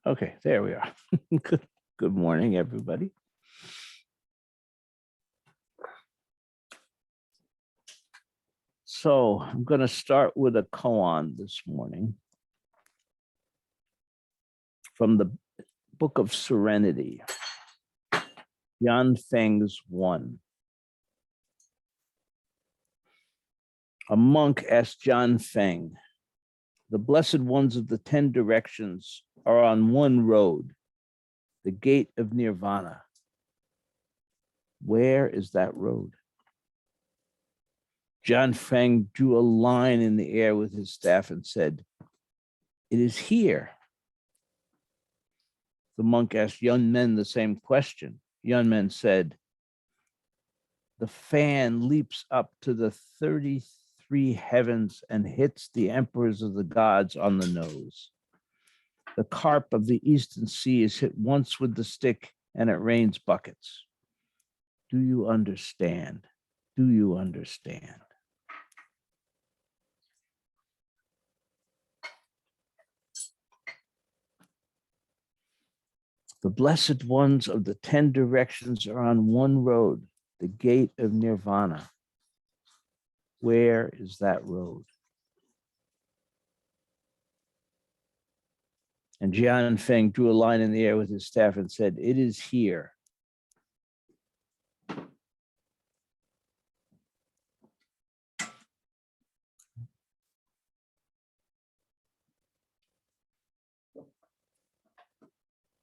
Okay, there we are. Good morning, everybody. So I'm going to start with a koan this morning from the Book of Serenity, Jianfeng's 1. A monk asked Jianfeng, the blessed ones of the 10 directions are on one road, the gate of nirvana. Where is that road? Jianfeng drew a line in the air with his staff and said, it is here. The monk asked Yunmen the same question. Yunmen said, the fan leaps up to the 33 heavens and hits the emperors of the gods on the nose. The carp of the eastern sea is hit once with the stick and it rains buckets. Do you understand? Do you understand? The blessed ones of the 10 directions are on one road, the gate of nirvana. Where is that road? And Jianfeng drew a line in the air with his staff and said, it is here.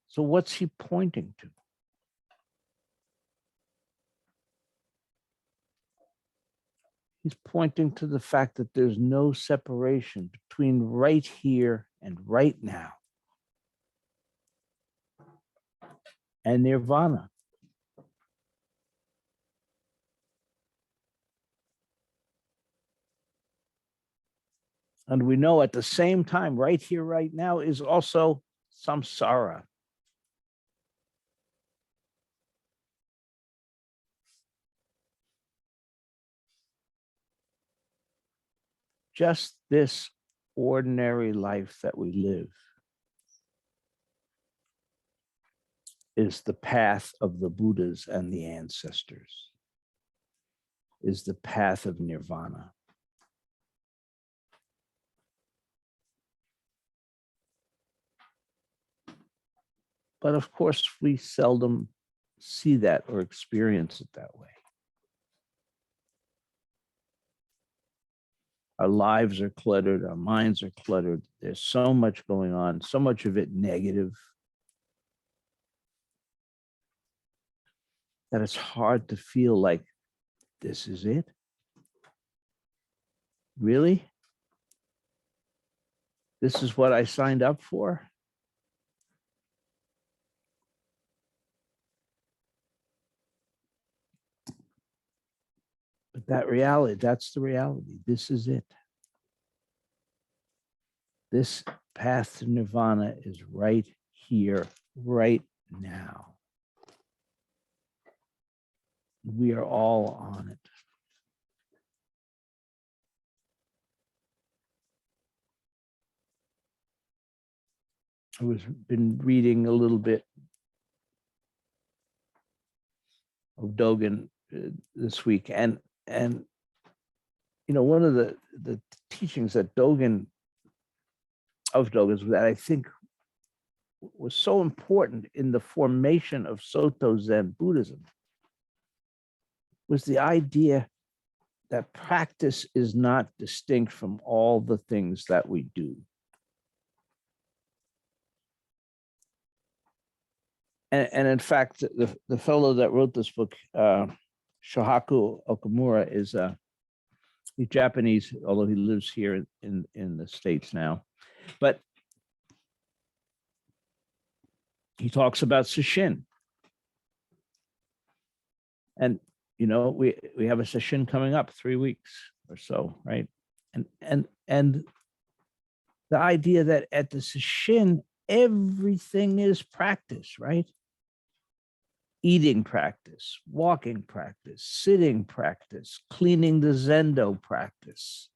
So what's he pointing to? He's pointing to the fact that there's no separation between right here and right now and nirvana. And we know at the same time, right here, right now, is also samsara. Just this ordinary life that we live is the path of the Buddhas and the ancestors, is the path of nirvana. But of course, we seldom see that or experience it that way. Our lives are cluttered, our minds are cluttered. There's so much going on, so much of it negative, that it's hard to feel like this is it. Really? This is what I signed up for? But that reality, that's the reality. This is it. This path to nirvana is right here, right now. We are all on it. I was been reading a little bit of Dogen this week, and you know, one of the teachings that Dogen's that I think was so important in the formation of Soto Zen Buddhism was the idea that practice is not distinct from all the things that we do. And in fact, the fellow that wrote this book, Shohaku Okamura, is he's Japanese, although he lives here in the States now. But he talks about sesshin. And you know, we have a sesshin coming up 3 weeks or so, right? And the idea that at the sesshin, everything is practice, right? Eating practice, walking practice, sitting practice, cleaning the zendo practice,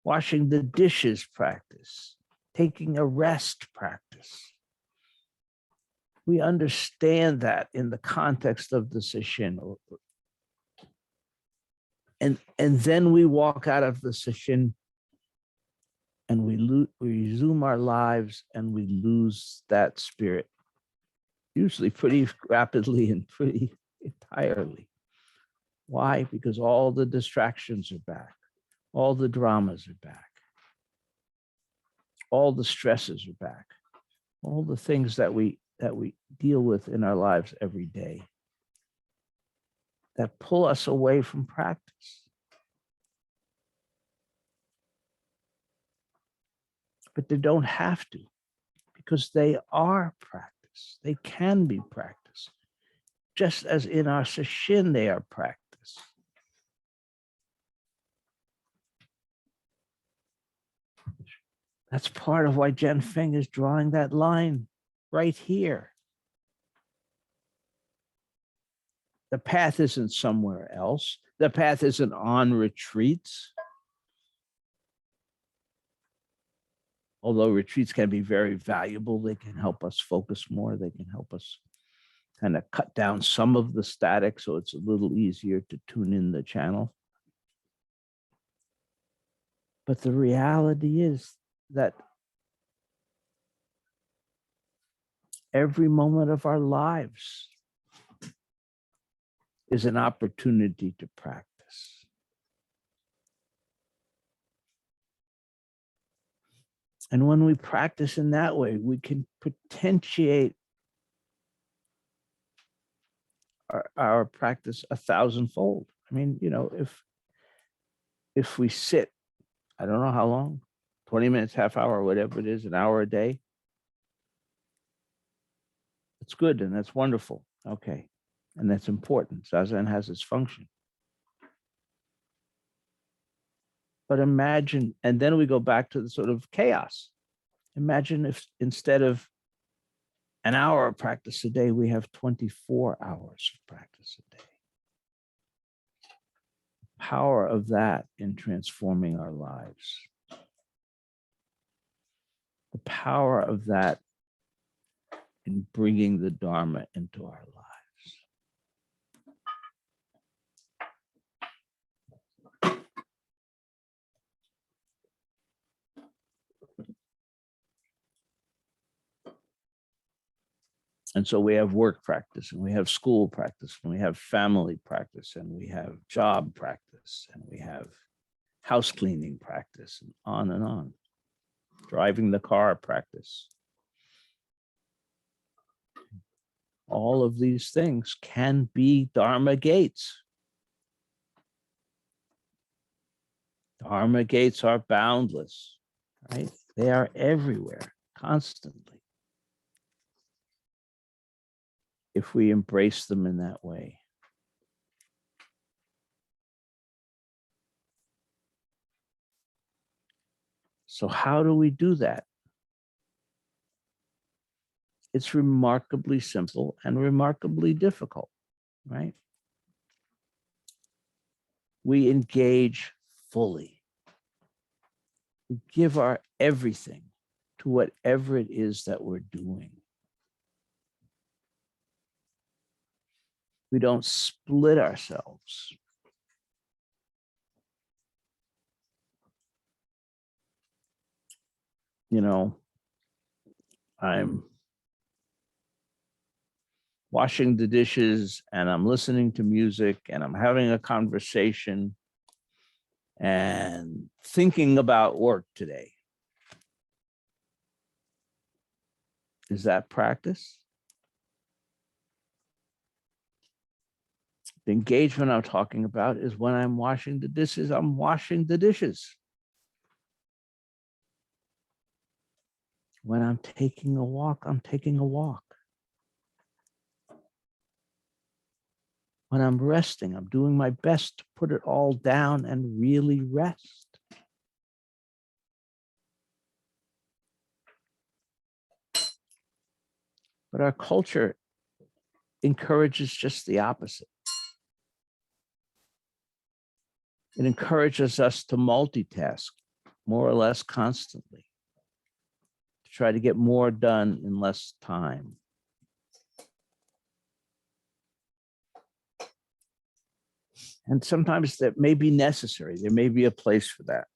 washing the dishes practice, taking a rest practice. We understand that in the context of the sesshin. And then we walk out of the sesshin and we resume our lives and we lose that spirit, usually pretty rapidly and pretty entirely. Why? Because all the distractions are back. All the dramas are back. All the stresses are back. All the things that we deal with in our lives every day that pull us away from practice. But they don't have to, because they are practice. They can be practice. Just as in our sesshin, they are practice. That's part of why Jianfeng is drawing that line right here. The path isn't somewhere else. The path isn't on retreats. Although retreats can be very valuable, they can help us focus more. They can help us kind of cut down some of the static so it's a little easier to tune in the channel. But the reality is that every moment of our lives is an opportunity to practice. And when we practice in that way, we can potentiate our practice 1,000-fold. I mean, you know, if we sit, I don't know how long, 20 minutes, half hour, whatever it is, an hour a day, it's good and that's wonderful. Okay. And that's important. Zazen has its function. But imagine, and then we go back to the sort of chaos. Imagine if instead of an hour of practice a day, we have 24 hours of practice a day. Power of that in transforming our lives. The power of that in bringing the Dharma into our lives. And so we have work practice, and we have school practice, and we have family practice, and we have job practice, and we have house cleaning practice, and on and on. Driving the car practice. All of these things can be Dharma gates. Dharma gates are boundless, right? They are everywhere, constantly. If we embrace them in that way. So how do we do that? It's remarkably simple and remarkably difficult, right? We engage fully. We give our everything to whatever it is that we're doing. We don't split ourselves. You know, I'm washing the dishes and I'm listening to music and I'm having a conversation and thinking about work today. Is that practice? The engagement I'm talking about is when I'm washing the dishes, I'm washing the dishes. When I'm taking a walk, I'm taking a walk. When I'm resting, I'm doing my best to put it all down and really rest. But our culture encourages just the opposite. It encourages us to multitask more or less constantly, to try to get more done in less time. And sometimes that may be necessary. There may be a place for that.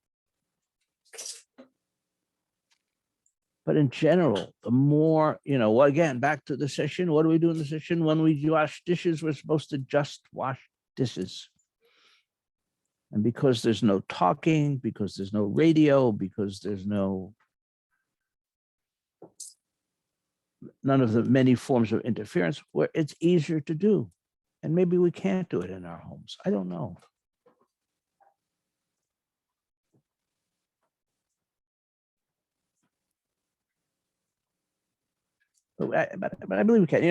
But in general, the more, well, again, back to the session. What do we do in the session? When we wash dishes, we're supposed to just wash dishes. And because there's no talking, because there's no radio, because there's none of the many forms of interference, where it's easier to do. And maybe we can't do it in our homes. I don't know. But I believe we can.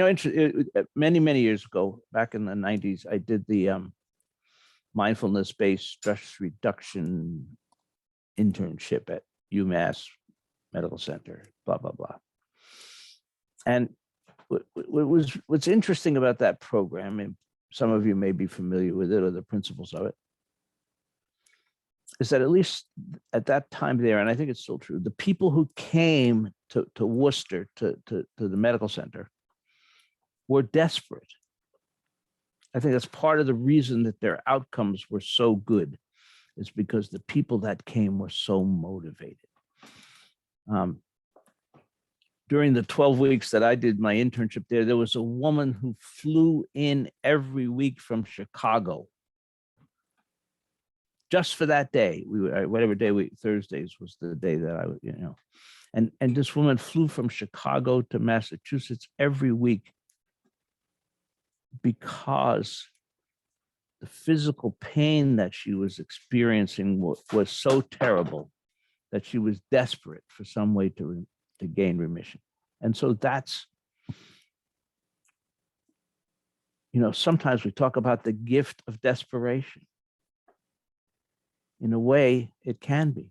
Many years ago, back in the 90s, I did the mindfulness-based stress reduction internship at UMass Medical Center, blah, blah, blah. And what's interesting about that program, and some of you may be familiar with it or the principles of it, is that at least at that time there, and I think it's still true, the people who came to Worcester, to the medical center, were desperate. I think that's part of the reason that their outcomes were so good, is because the people that came were so motivated. During the 12 weeks that I did my internship there was a woman who flew in every week from Chicago just for that day. Whatever day Thursdays was the day that I would, and this woman flew from Chicago to Massachusetts every week because the physical pain that she was experiencing was so terrible that she was desperate for some way to gain remission. And so that's, sometimes we talk about the gift of desperation. In a way, it can be.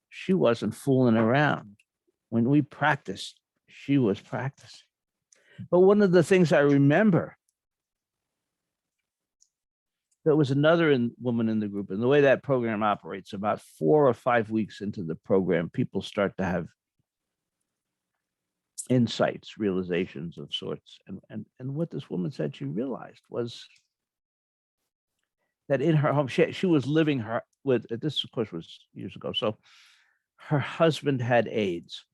She wasn't fooling around. When we practiced, she was practicing. But one of the things I remember, there was another woman in the group, and the way that program operates, about 4 or 5 weeks into the program, people start to have insights, realizations of sorts. And what this woman said she realized was that in her home, she was living this, of course, was years ago. So her husband had AIDS.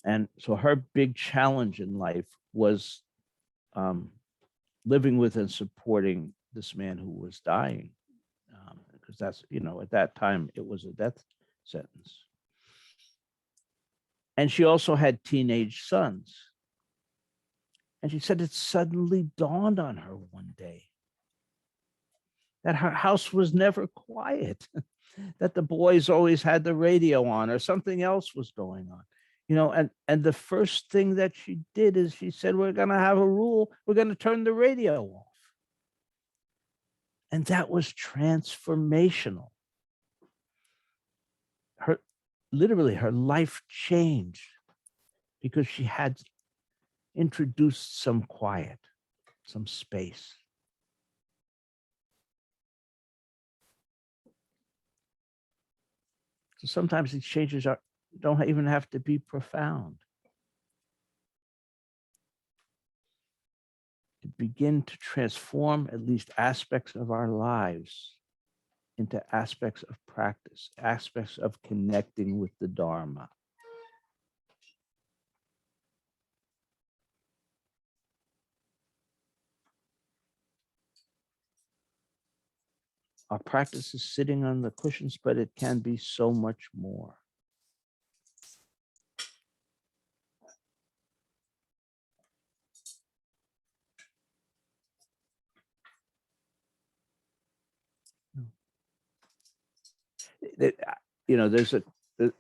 And so her big challenge in life was living with and supporting this man who was dying, because that's, at that time it was a death sentence. And she also had teenage sons. And she said it suddenly dawned on her one day that her house was never quiet, that the boys always had the radio on or something else was going on. And the first thing that she did is she said, we're going to have a rule. We're going to turn the radio off. And that was transformational. Literally, her life changed because she had introduced some quiet, some space. So sometimes these changes don't even have to be profound. To begin to transform at least aspects of our lives into aspects of practice, aspects of connecting with the Dharma. Our practice is sitting on the cushions, but it can be so much more.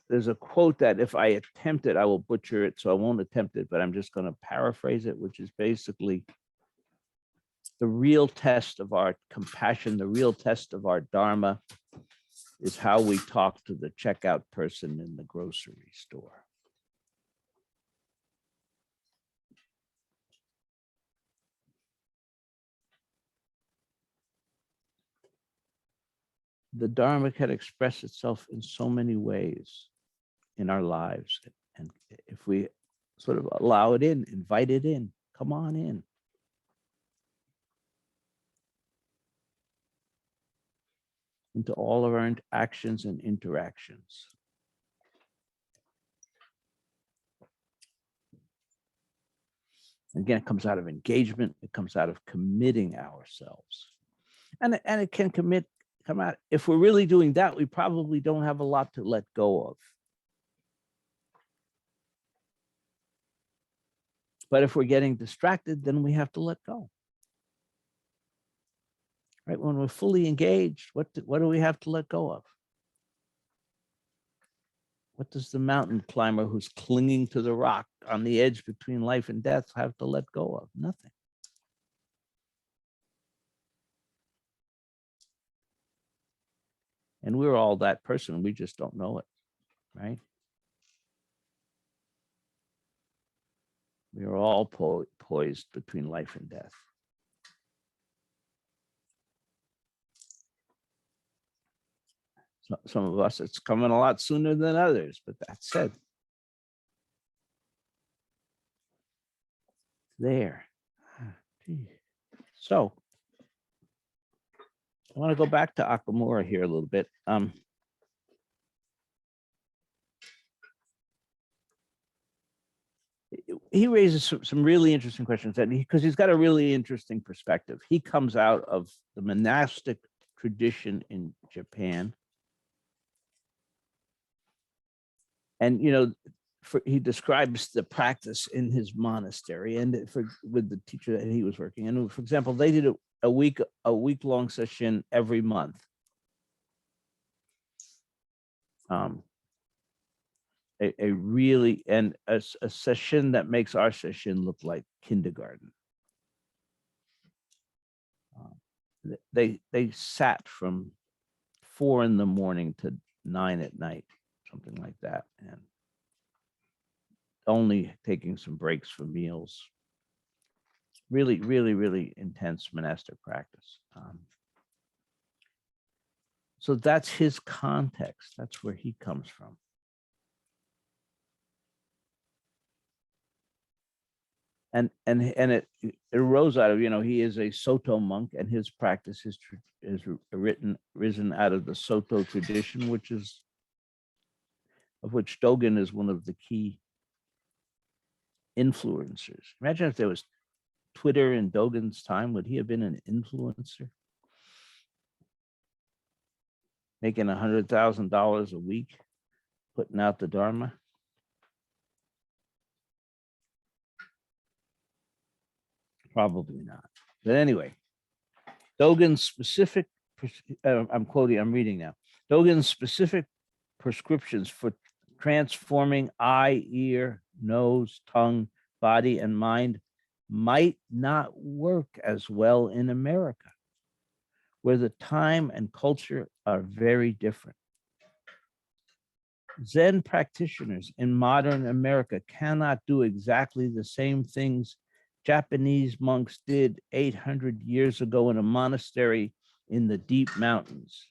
There's a quote that if I attempt it, I will butcher it, so I won't attempt it, but I'm just going to paraphrase it, which is basically the real test of our compassion, the real test of our Dharma is how we talk to the checkout person in the grocery store. The Dharma can express itself in so many ways in our lives. And if we sort of allow it in, invite it in, come on in. into all of our actions and interactions. Again, it comes out of engagement. It comes out of committing ourselves. And it can come out. If we're really doing that, we probably don't have a lot to let go of. But if we're getting distracted, then we have to let go. Right? When we're fully engaged, what do we have to let go of? What does the mountain climber who's clinging to the rock on the edge between life and death have to let go of? Nothing. And we're all that person. We just don't know it, right? We are all poised between life and death. So, some of us, it's coming a lot sooner than others, but that said, there. So I want to go back to Okamura here a little bit. He raises some really interesting questions, because he's got a really interesting perspective. He comes out of the monastic tradition in Japan. And, he describes the practice in his monastery and with the teacher that he was working. And for example, they did a week-long session every month. A session that makes our session look like kindergarten. They sat from 4 a.m. to 9 p.m, something like that, and only taking some breaks for meals. Really, really, really intense monastic practice. So that's his context. That's where he comes from. And it arose out of, he is a Soto monk, and his practice is risen out of the Soto tradition, of which Dogen is one of the key influencers. Imagine if there was Twitter in Dogen's time, would he have been an influencer? Making $100,000 a week, putting out the Dharma? Probably not. But anyway, Dogen's specific, I'm reading now. Dogen's specific prescriptions for transforming eye, ear, nose, tongue, body, and mind might not work as well in America, where the time and culture are very different. Zen practitioners in modern America cannot do exactly the same things Japanese monks did 800 years ago in a monastery in the deep mountains.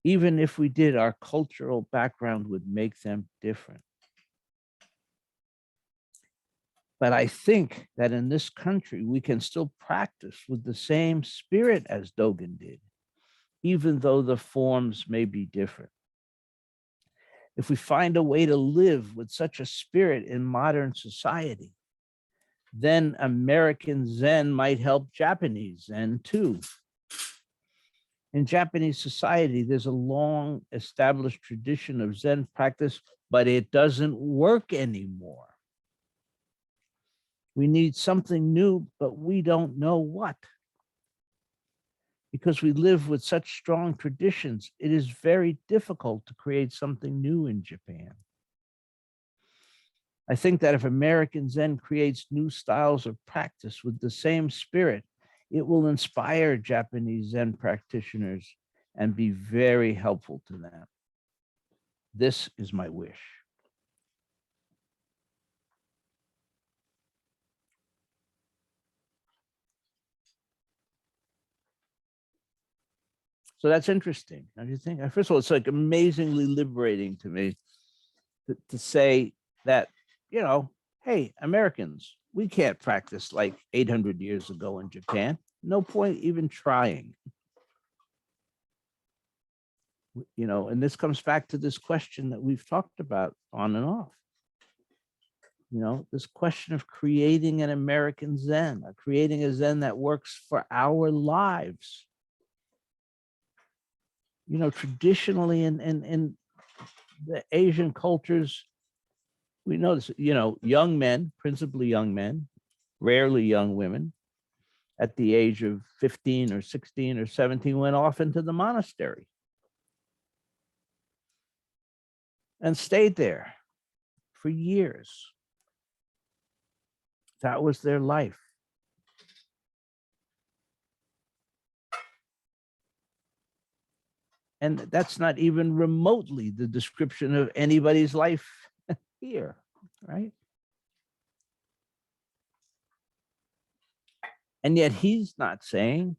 Even if we did, our cultural background would make them different. But I think that in this country, we can still practice with the same spirit as Dogen did, even though the forms may be different. If we find a way to live with such a spirit in modern society, then American Zen might help Japanese Zen too. In Japanese society, there's a long established tradition of Zen practice, but it doesn't work anymore. We need something new, but we don't know what. Because we live with such strong traditions, it is very difficult to create something new in Japan. I think that if American Zen creates new styles of practice with the same spirit, it will inspire Japanese Zen practitioners and be very helpful to them. This is my wish. So that's interesting. Don't you think? First of all, it's like amazingly liberating to me to say that, hey, Americans, we can't practice like 800 years ago in Japan. No point even trying. You know, and this comes back to this question that we've talked about on and off. You know, this question of creating an American Zen, creating a Zen that works for our lives. You know, traditionally in the Asian cultures, we notice, you know, young men, principally young men, rarely young women, at the age of 15 or 16 or 17, went off into the monastery and stayed there for years. That was their life. And that's not even remotely the description of anybody's life here, right? And yet he's not saying,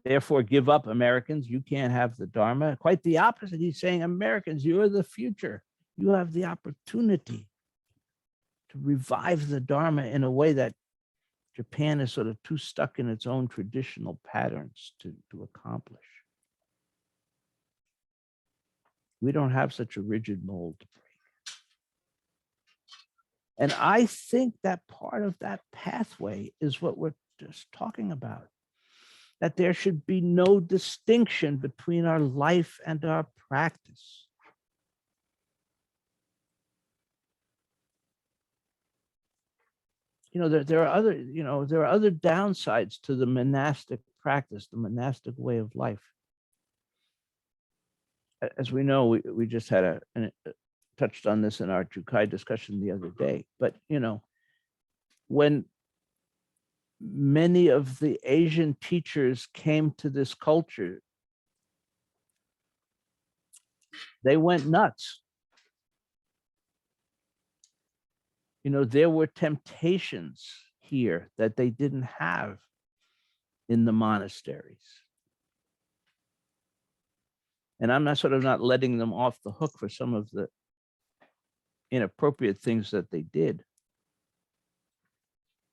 therefore, give up, Americans, you can't have the Dharma. Quite the opposite. He's saying, Americans, you're the future. You have the opportunity to revive the Dharma in a way that Japan is sort of too stuck in its own traditional patterns to accomplish. We don't have such a rigid mold to break. And I think that part of that pathway is what we're just talking about, that there should be no distinction between our life and our practice. You know, there are other, you know, there are other downsides to the monastic practice, the monastic way of life. As we know, we just had touched on this in our Jukai discussion the other day, but, you know, when many of the Asian teachers came to this culture, they went nuts. You know, there were temptations here that they didn't have in the monasteries. And I'm not letting them off the hook for some of the inappropriate things that they did.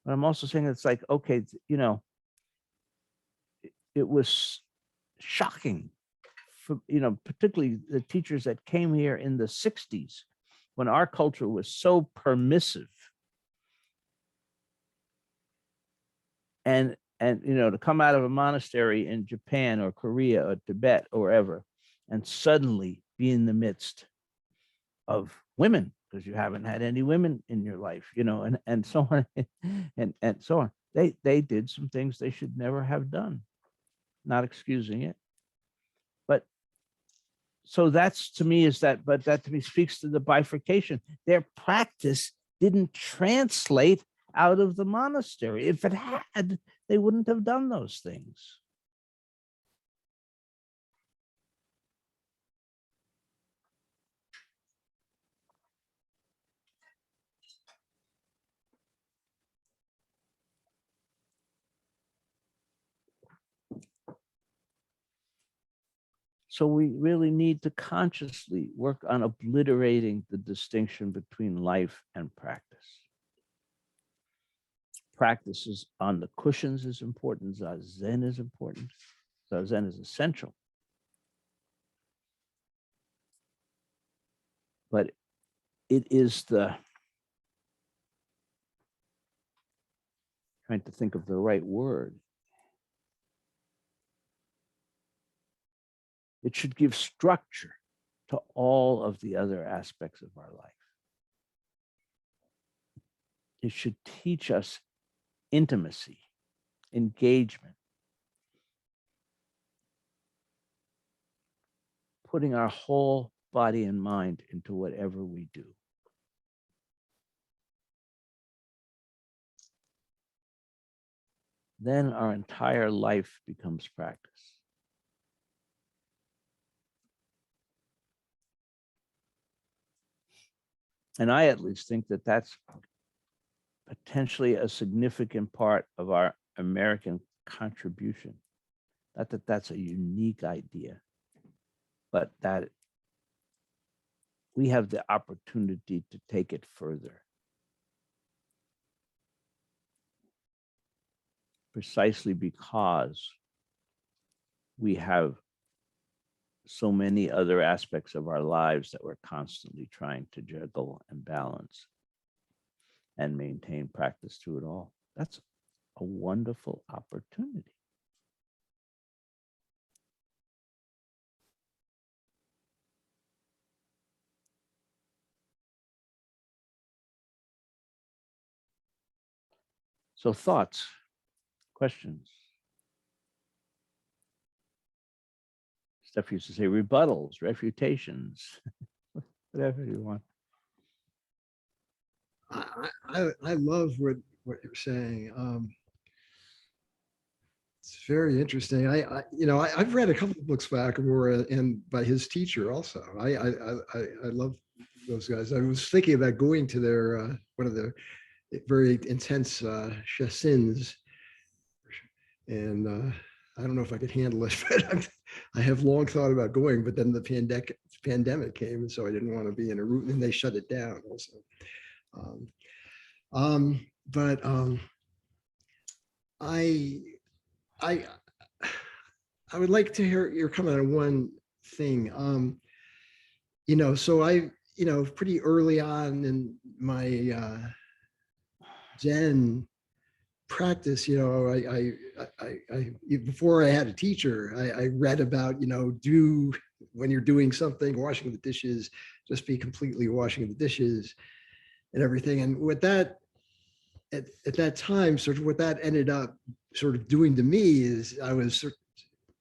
But I'm also saying it's like, okay, you know, it was shocking for, you know, particularly the teachers that came here in the 60s, when our culture was so permissive. And you know, to come out of a monastery in Japan or Korea or Tibet or wherever, and suddenly be in the midst of women, because you haven't had any women in your life, you know, and so on, and so on. They did some things they should never have done. Not excusing it, but so that's to me is that, but that to me speaks to the bifurcation. Their practice didn't translate out of the monastery. If it had, they wouldn't have done those things. So we really need to consciously work on obliterating the distinction between life and practice. Practices on the cushions is important. Zazen is important. Zazen is essential. But it is trying to think of the right word. It should give structure to all of the other aspects of our life. It should teach us intimacy, engagement, putting our whole body and mind into whatever we do. Then our entire life becomes practice. And I at least think that that's potentially a significant part of our American contribution. Not that that's a unique idea, but that we have the opportunity to take it further. Precisely because we have so many other aspects of our lives that we're constantly trying to juggle and balance and maintain practice through it all. That's a wonderful opportunity. So thoughts, questions? Steph used to say rebuttals, refutations, whatever you want. I love what you're saying. It's very interesting. I've read a couple of books by Akamura and by his teacher also. I love those guys. I was thinking about going to their one of their very intense chassins, and I don't know if I could handle it, but I have long thought about going. But then the pandemic came, and so I didn't want to be in a route, and they shut it down also. But I would like to hear your comment on one thing. So I, pretty early on in my Zen practice, I before I had a teacher, I read about, when you're doing something, washing the dishes, just be completely washing the dishes and everything. And with that, at that time, sort of what that ended up sort of doing to me is I was sort of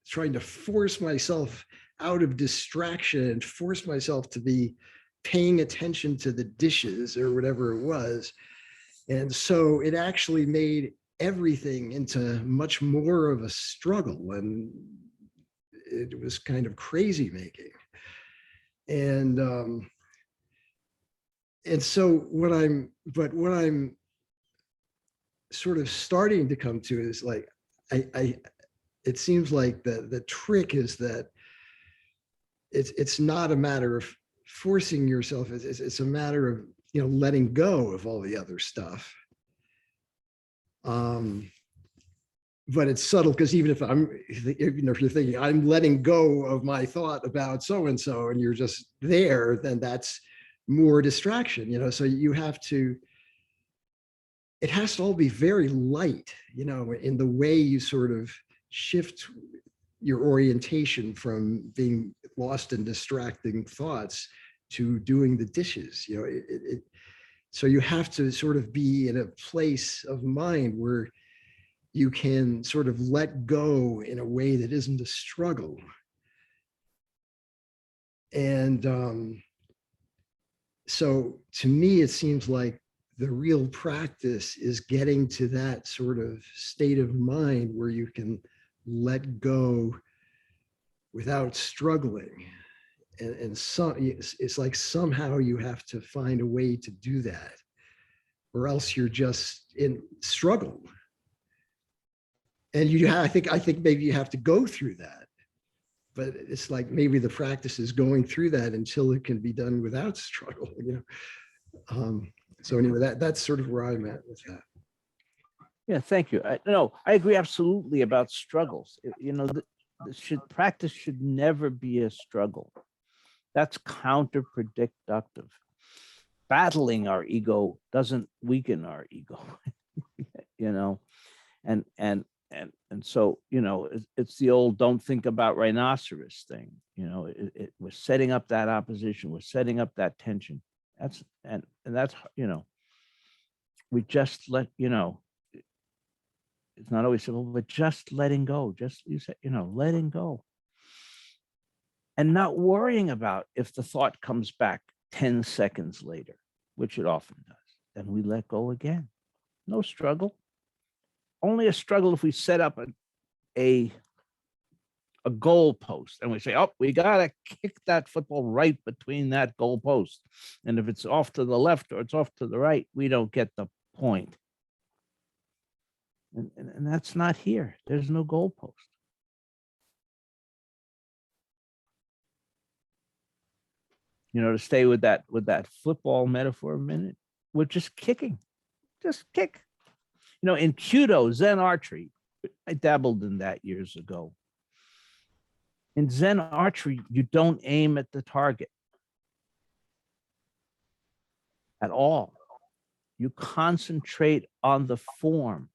trying to force myself out of distraction and force myself to be paying attention to the dishes or whatever it was. And so it actually made everything into much more of a struggle, and it was kind of crazy making. And so what I'm sort of starting to come to is like, it seems like the trick is that it's not a matter of forcing yourself. It's a matter of, letting go of all the other stuff. But it's subtle, because even if if you're thinking I'm letting go of my thought about so-and-so and you're just there, then that's more distraction, so you have to, it has to all be very light, in the way you sort of shift your orientation from being lost in distracting thoughts to doing the dishes. So you have to sort of be in a place of mind where you can sort of let go in a way that isn't a struggle. And so to me, it seems like the real practice is getting to that sort of state of mind where you can let go without struggling. And so it's like somehow you have to find a way to do that, or else you're just in struggle. And I think maybe you have to go through that, but it's like maybe the practice is going through that until it can be done without struggle. So anyway, that's sort of where I'm at with that. Yeah, thank you. I agree absolutely about struggles. Practice should never be a struggle. That's counterproductive. Battling our ego doesn't weaken our ego, and so, it's the old don't think about rhinoceros thing. We're setting up that opposition, we're setting up that tension. That's we just let, it's not always simple, but just letting go, letting go. And not worrying about if the thought comes back 10 seconds later, which it often does. Then we let go again. No struggle. Only a struggle if we set up a goal post and we say, oh, we got to kick that football right between that goal post. And if it's off to the left or it's off to the right, we don't get the point. And that's not here. There's no goal post. To stay with that football metaphor a minute, we're just kicking, just kick. In Kudo, Zen archery, I dabbled in that years ago. In Zen archery, you don't aim at the target at all. You concentrate on the form.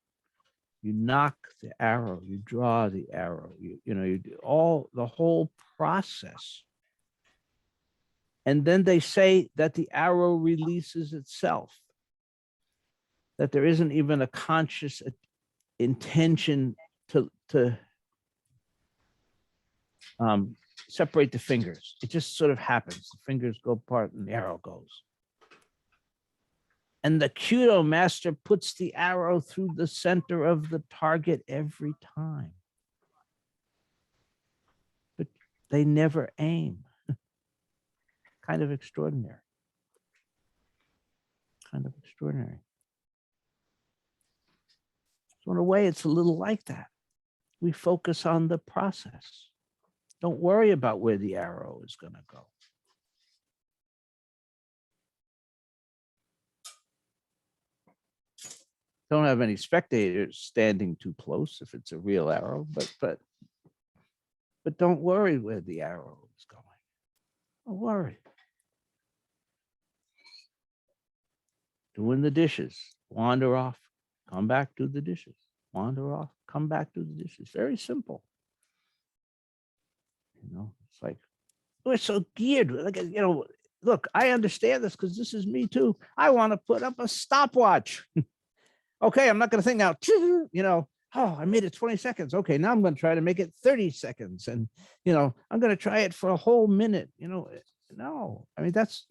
You knock the arrow, you draw the arrow, you do the whole process. And then they say that the arrow releases itself, that there isn't even a conscious intention to separate the fingers. It just sort of happens. The fingers go apart and the arrow goes. And the Kyudo master puts the arrow through the center of the target every time. But they never aim. Kind of extraordinary. Kind of extraordinary. So in a way, it's a little like that. We focus on the process. Don't worry about where the arrow is going to go. Don't have any spectators standing too close if it's a real arrow, but don't worry where the arrow is going. Don't worry. Doing the dishes, wander off, come back, do the dishes, wander off, come back, do the dishes. Very simple. It's like, we're so geared. Like, look, I understand this because this is me too. I want to put up a stopwatch. Okay, I'm not going to think now, oh, I made it 20 seconds. Okay, now I'm going to try to make it 30 seconds. And, I'm going to try it for a whole minute. No, I mean, that's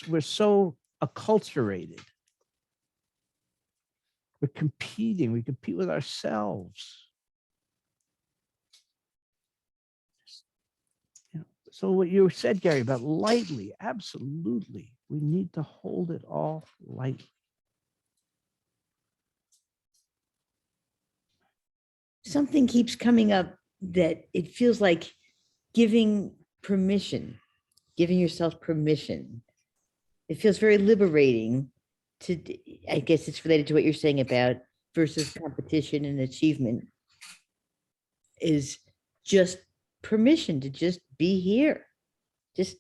we're so acculturated. We're competing. We compete with ourselves. So what you said, Gary, about lightly, absolutely. We need to hold it all lightly. Something keeps coming up that it feels like giving yourself permission. It feels very liberating I guess it's related to what you're saying about versus competition and achievement, is just permission to just be here. Just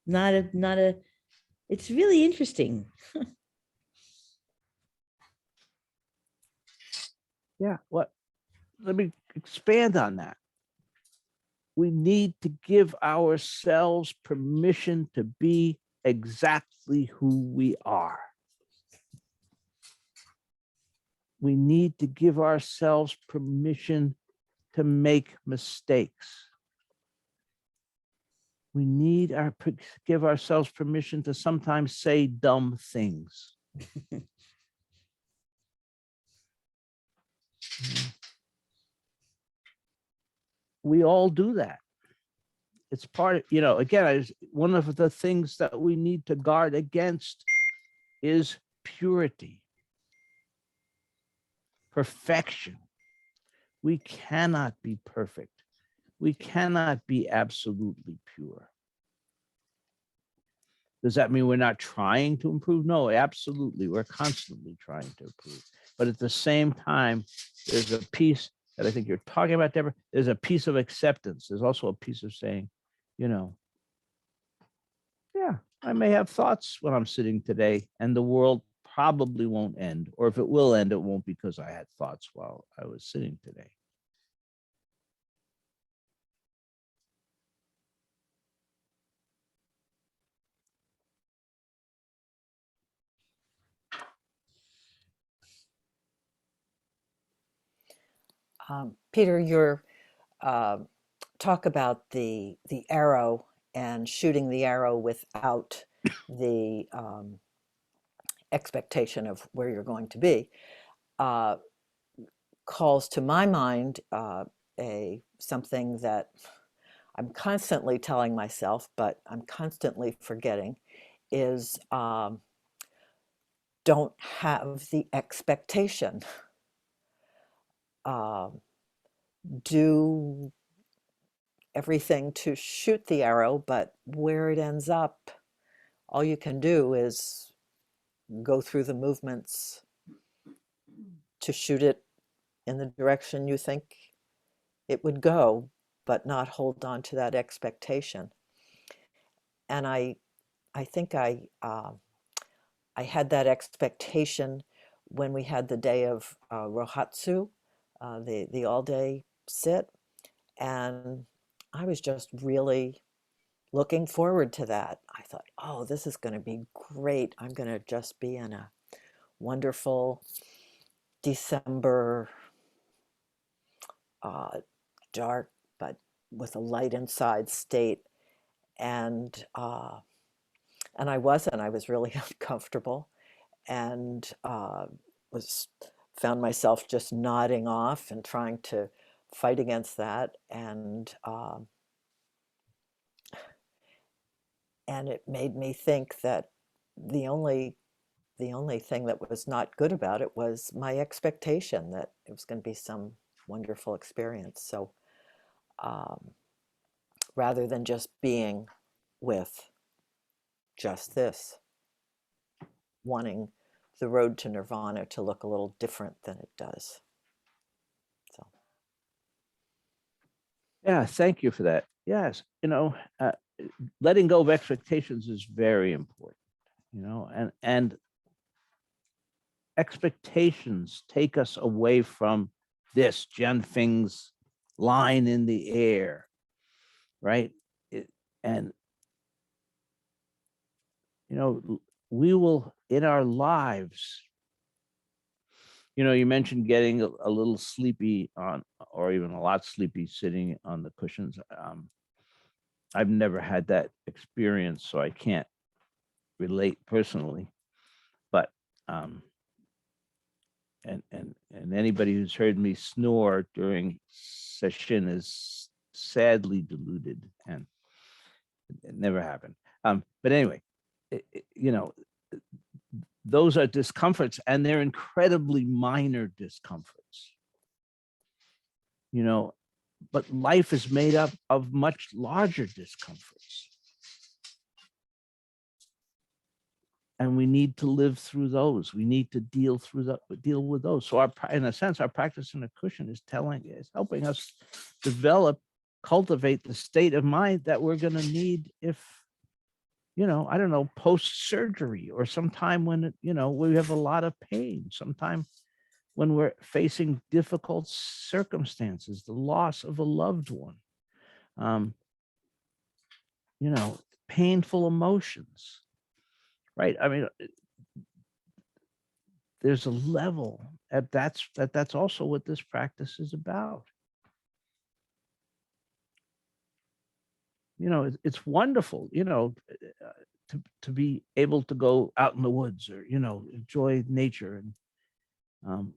not a, it's really interesting. Yeah, let me expand on that. We need to give ourselves permission to be exactly who we are. We need to give ourselves permission to make mistakes. We need give ourselves permission to sometimes say dumb things. We all do that. It's part of, again, one of the things that we need to guard against is purity, perfection. We cannot be perfect. We cannot be absolutely pure. Does that mean we're not trying to improve? No, absolutely. We're constantly trying to improve. But at the same time, there's a piece that I think you're talking about, Deborah. There's a piece of acceptance. There's also a piece of saying, yeah, I may have thoughts when I'm sitting today, and the world probably won't end. Or if it will end, it won't because I had thoughts while I was sitting today. Peter, your talk about the arrow and shooting the arrow without the expectation of where you're going to be calls to my mind something that I'm constantly telling myself, but I'm constantly forgetting, is don't have the expectation. Do everything to shoot the arrow, but where it ends up, all you can do is go through the movements to shoot it in the direction you think it would go, but not hold on to that expectation. And I think I had that expectation when we had the day of Rohatsu, the all-day sit, and I was just really looking forward to that. I thought, oh, this is going to be great. I'm going to just be in a wonderful December, dark but with a light inside state, and I wasn't. I was really uncomfortable, and was found myself just nodding off and trying to fight against that, and it made me think that the only the only thing that was not good about it was my expectation that it was going to be some wonderful experience. So um, rather than just being with just this, wanting the road to nirvana to look a little different than it does. So Yeah, thank you for that. Yes, letting go of expectations is very important, and expectations take us away from this Jianfeng's line in the air, right? And we will in our lives. You mentioned getting a little sleepy on, or even a lot sleepy sitting on the cushions. I've never had that experience, so I can't relate personally. But and anybody who's heard me snore during session is sadly deluded, and it never happened. But anyway, those are discomforts, and they're incredibly minor discomforts. But life is made up of much larger discomforts. And we need to live through those. We need to deal with those. So in a sense, our practice in a cushion is helping us cultivate the state of mind that we're going to need if, I don't know, post-surgery, or sometime when, we have a lot of pain, sometime when we're facing difficult circumstances, the loss of a loved one, painful emotions, right? I mean, there's a level that's also what this practice is about. It's wonderful, to be able to go out in the woods, or, enjoy nature, and,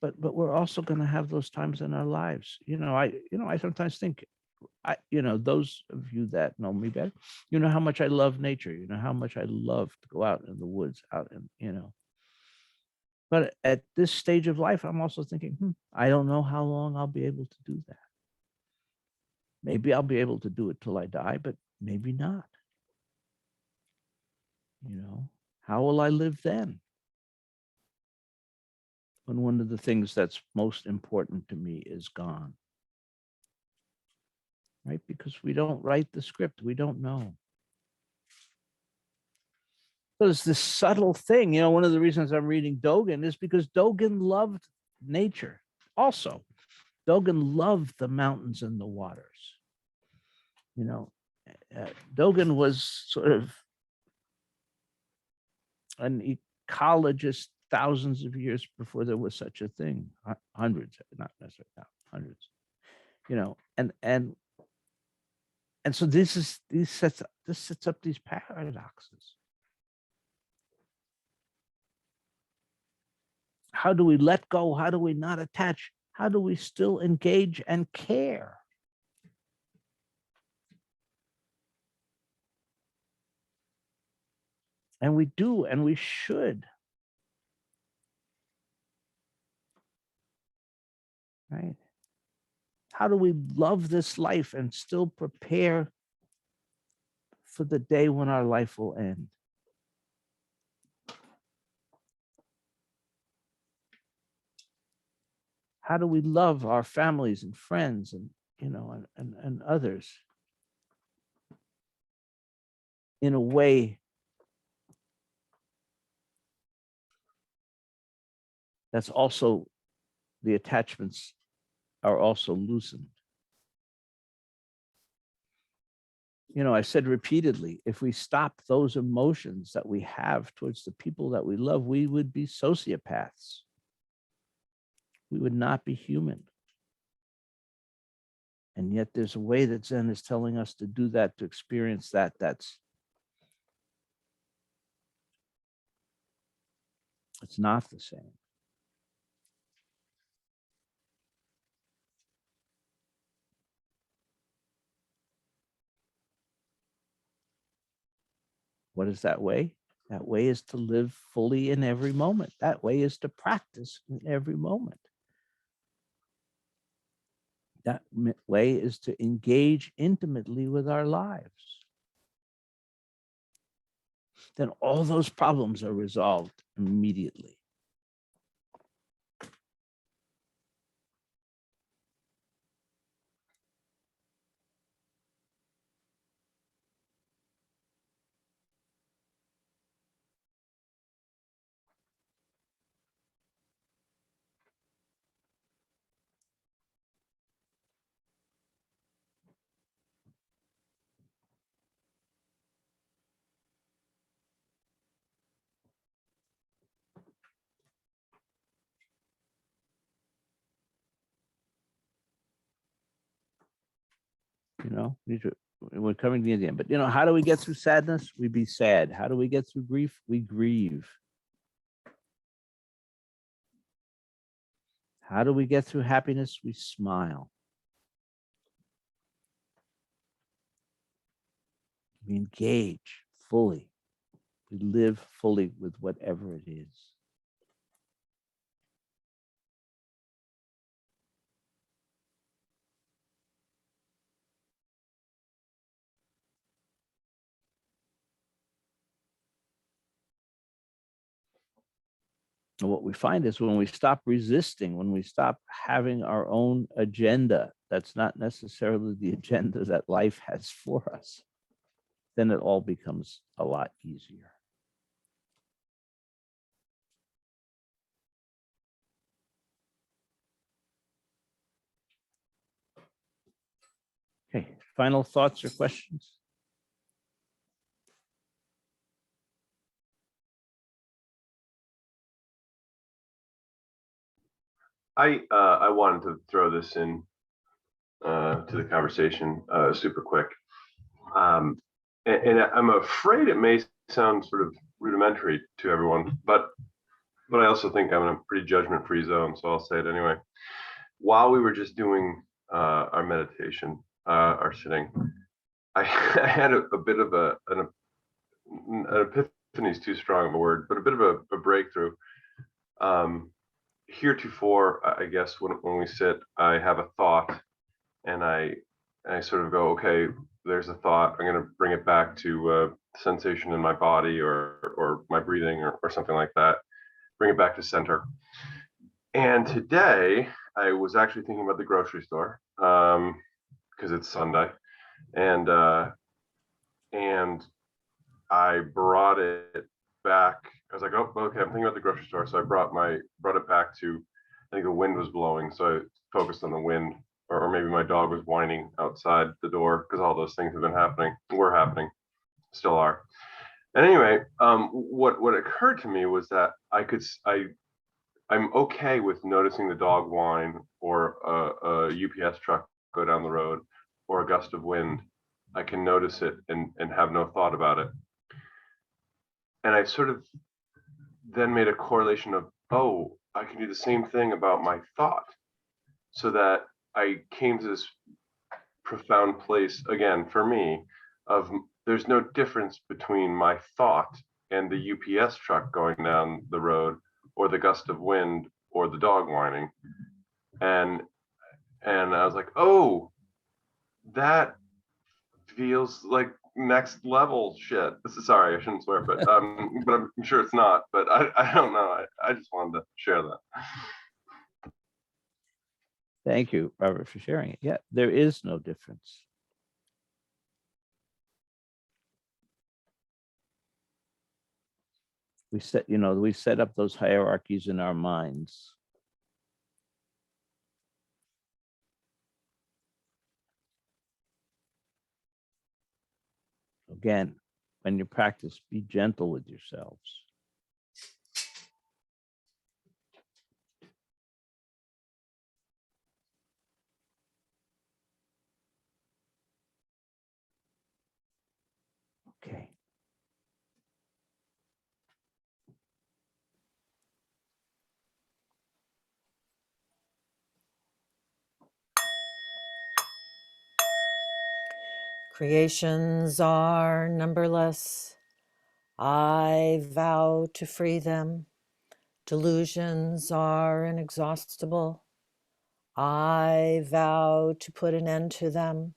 but we're also going to have those times in our lives. I sometimes think, those of you that know me better, how much I love nature, how much I love to go out in the woods, but at this stage of life, I'm also thinking, I don't know how long I'll be able to do that. Maybe I'll be able to do it till I die, but maybe not. How will I live then? When one of the things that's most important to me is gone. Right? Because we don't write the script. We don't know. So it's this subtle thing. One of the reasons I'm reading Dogen is because Dogen loved nature also. Dogen loved the mountains and the waters. Dogen was sort of an ecologist thousands of years before there was such a thing. Hundreds, not necessarily, hundreds. And so this sets up these paradoxes. How do we let go? How do we not attach? How do we still engage and care? And we do, and we should. Right? How do we love this life and still prepare for the day when our life will end? How do we love our families and friends and, you know, and others in a way that's also, the attachments are also loosened. You know, I said repeatedly, if we stop those emotions that we have towards the people that we love, we would be sociopaths. We would not be human. And yet there's a way that Zen is telling us to do that, to experience that. It's not the same. What is that way? That way is to live fully in every moment. That way is to practice in every moment. That way is to engage intimately with our lives. Then all those problems are resolved immediately. You know, we're coming to the end. But, you know, how do we get through sadness? We be sad. How do we get through grief? We grieve. How do we get through happiness? We smile. We engage fully. We live fully with whatever it is. And what we find is when we stop resisting, when we stop having our own agenda, that's not necessarily the agenda that life has for us, then it all becomes a lot easier. Okay, final thoughts or questions? I wanted to throw this in to the conversation super quick. And I'm afraid it may sound sort of rudimentary to everyone, but I also think I'm in a pretty judgment-free zone, so I'll say it anyway. While we were just doing our meditation, our sitting, I had a bit of an epiphany is too strong of a word, but a bit of a breakthrough. Heretofore, I guess when we sit, I have a thought, and I sort of go, okay, there's a thought. I'm going to bring it back to sensation in my body or my breathing or something like that. Bring it back to center. And today, I was actually thinking about the grocery store because it's Sunday, and I brought it back. I was like, oh, okay, I'm thinking about the grocery store. So I brought it back to, I think the wind was blowing. So I focused on the wind, or maybe my dog was whining outside the door, because all those things have been happening, were happening, still are. And anyway, what occurred to me was that I'm okay with noticing the dog whine or a UPS truck go down the road or a gust of wind. I can notice it and have no thought about it. And I sort of then made a correlation of, oh, I can do the same thing about my thought. So that I came to this profound place, again, for me, of there's no difference between my thought and the UPS truck going down the road or the gust of wind or the dog whining. And I was like, oh, that feels like next level shit. Sorry, I shouldn't swear, but I'm sure it's not. But I don't know. I just wanted to share that. Thank you, Robert, for sharing it. Yeah, there is no difference. We set up those hierarchies in our minds. Again, when you practice, be gentle with yourselves. Okay. Creations are numberless. I vow to free them. Delusions are inexhaustible. I vow to put an end to them.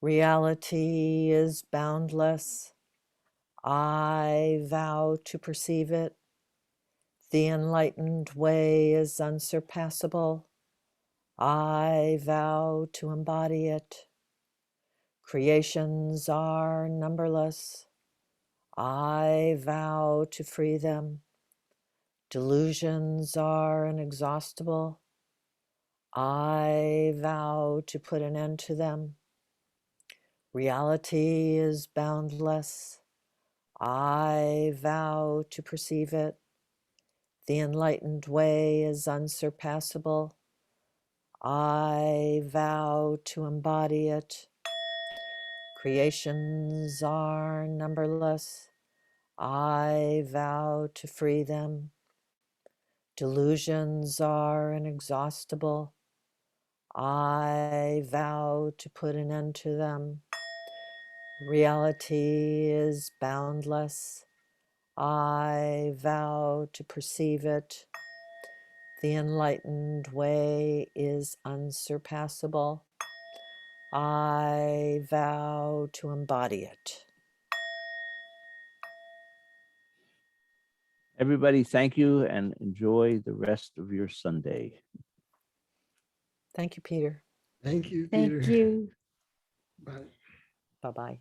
Reality is boundless. I vow to perceive it. The enlightened way is unsurpassable. I vow to embody it. Creations are numberless. I vow to free them. Delusions are inexhaustible. I vow to put an end to them. Reality is boundless. I vow to perceive it. The enlightened way is unsurpassable. I vow to embody it. Creations are numberless. I vow to free them. Delusions are inexhaustible. I vow to put an end to them. Reality is boundless. I vow to perceive it. The enlightened way is unsurpassable. I vow to embody it. Everybody, thank you and enjoy the rest of your Sunday. Thank you, Peter. Thank you, Peter. Thank you. Bye. Bye-bye.